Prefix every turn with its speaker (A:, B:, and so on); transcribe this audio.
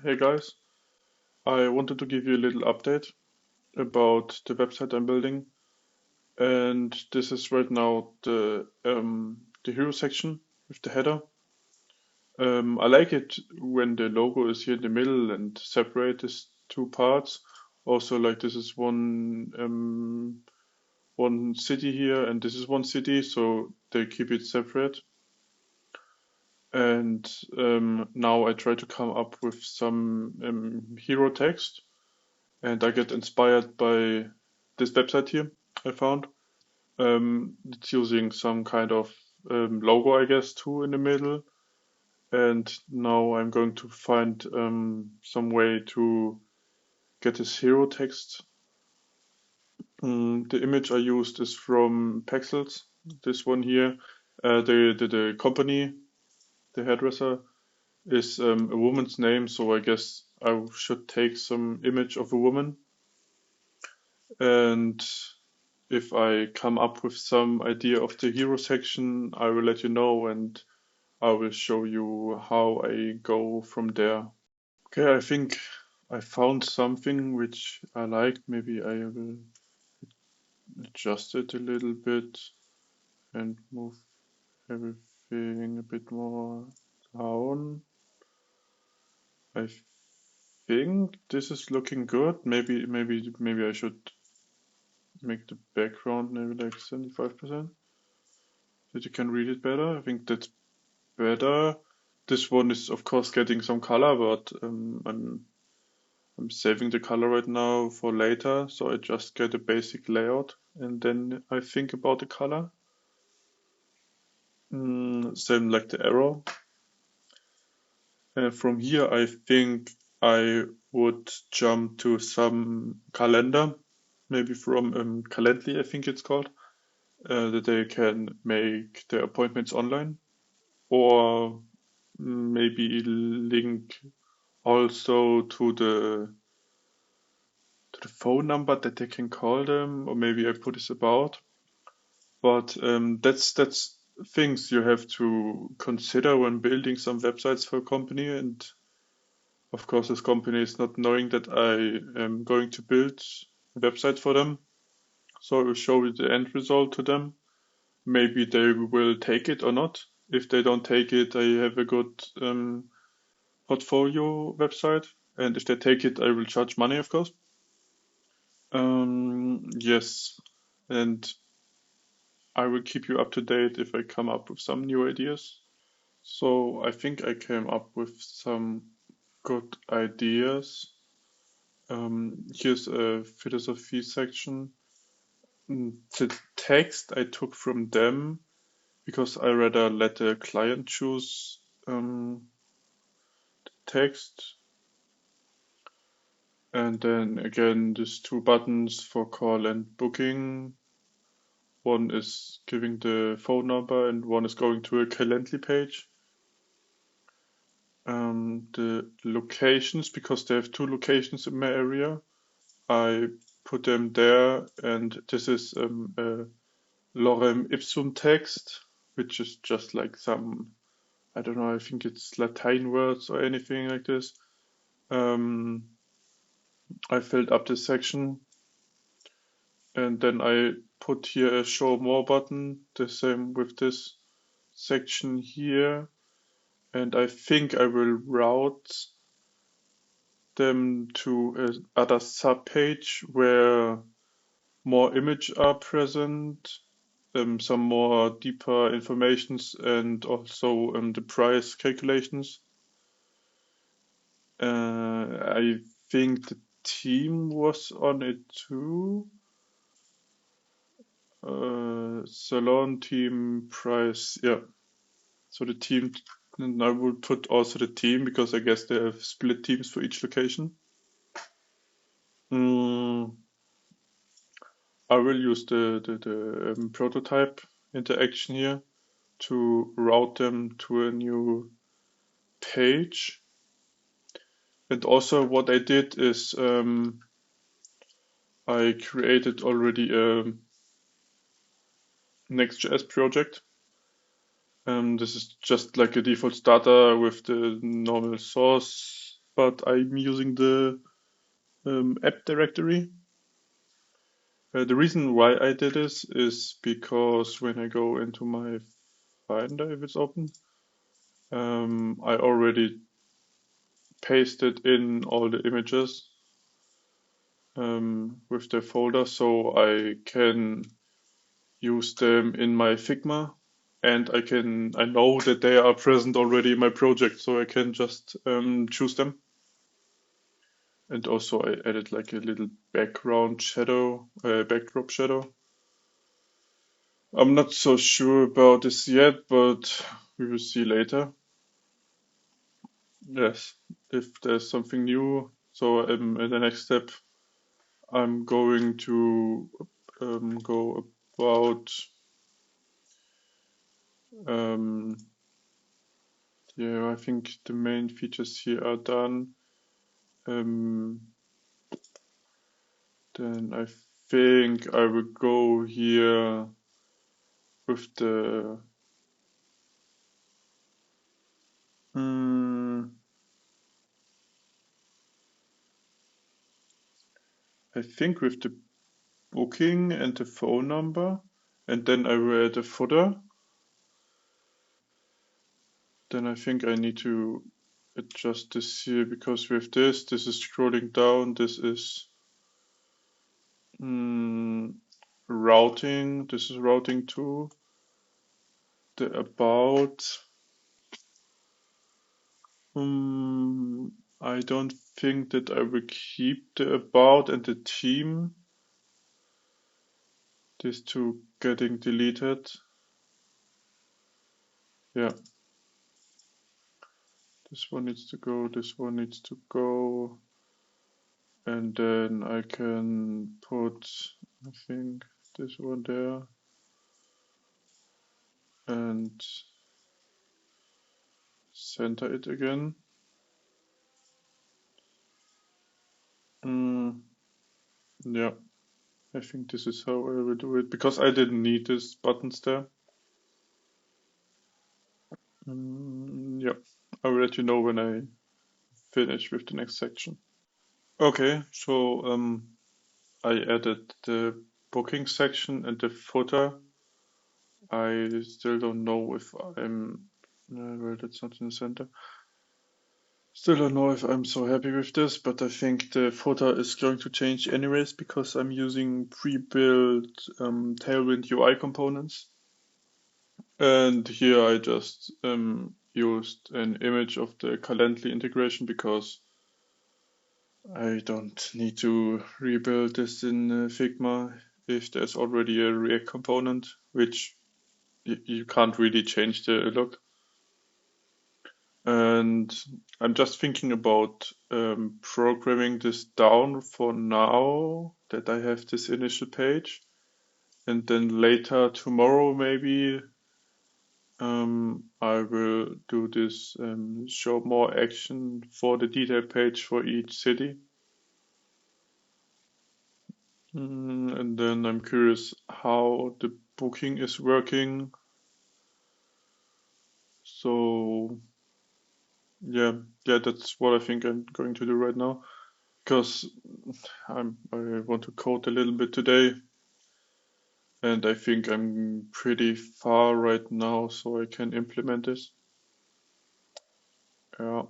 A: Hey guys, I wanted to give you a little update about the website I'm building, and this is right now the hero section with the header. I like it when the logo is here in the middle and separate these two parts. Also, like this is one city here, and this is one city, so they keep it separate. And now I try to come up with some hero text. And I get inspired by this website here I found. It's using some kind of logo, I guess, too in the middle. And now I'm going to find some way to get this hero text. The image I used is from Pexels. This one here. The company, the hairdresser, is a woman's name, so I guess I should take some image of a woman. And if I come up with some idea of the hero section, I will let you know and I will show you how I go from there. Okay, I think I found something which I like. Maybe I will adjust it a little bit and move everything a bit more down. I think this is looking good. Maybe I should make the background maybe like 75%, that you can read it better. I think that's better. This one is of course getting some color, but I'm saving the color right now for later, so I just get a basic layout and then I think about the color. Same like the arrow. And from here, I think I would jump to some calendar, maybe from Calendly, I think it's called, that they can make their appointments online, or maybe link also to the phone number that they can call them, or maybe I put this about. But that's things you have to consider when building some websites for a company. And of course, this company is not knowing that I am going to build a website for them. So I will show you the end result to them. Maybe they will take it or not. If they don't take it, I have a good portfolio website. And if they take it, I will charge money, of course. Yes, and I will keep you up to date if I come up with some new ideas. So I think I came up with some good ideas. Here's a philosophy section. The text I took from them because I rather let the client choose text. And then again, these two buttons for call and booking. One is giving the phone number and one is going to a Calendly page. The locations, because they have two locations in my area, I put them there, and this is a lorem ipsum text, which is just like some, I don't know, I think it's Latin words or anything like this. I filled up this section, and then I put here a show more button, the same with this section here, and I think I will route them to another subpage where more images are present, some more deeper informations, and also the price calculations. I think the team was on it too. Salon team price, yeah. So the team, and I will put also the team because I guess they have split teams for each location. I will use the prototype interaction here to route them to a new page. And also what I did is I created already a Next.js project. This is just like a default starter with the normal source but I'm using the app directory. The reason why I did this is because when I go into my Finder, if it's open, I already pasted in all the images with the folder, so I can use them in my Figma, and I know that they are present already in my project, so I can just choose them. And also I added like a little background shadow, backdrop shadow. I'm not so sure about this yet, but we will see later. Yes, if there's something new. So in the next step, I'm going to go about um, yeah, I think the main features here are done. Then I think I will go here with the mm, I think with the booking and the phone number, and then I will add a footer. Then I think I need to adjust this here because with this is scrolling down. This is mm, routing. This is routing to the about. I don't think that I will keep the about and the team. These two getting deleted. Yeah, this one needs to go. This one needs to go. And then I can put, I think, this one there and center it again. Yeah, I think this is how I will do it because I didn't need these buttons there. Yeah, I will let you know when I finish with the next section. Okay, so I added the booking section and the footer. I still don't know if I'm, well, that's not in the center. Still don't know if I'm so happy with this, but I think the footer is going to change anyways because I'm using pre-built Tailwind UI components. And here I just used an image of the Calendly integration because I don't need to rebuild this in Figma if there's already a React component, which you can't really change the look. And I'm just thinking about programming this down for now that I have this initial page. And then later tomorrow maybe I will do this show more action for the detail page for each city. And then I'm curious how the booking is working. So yeah, that's what I think I'm going to do right now. Because I want to code a little bit today, and I think I'm pretty far right now, so I can implement this. Yeah.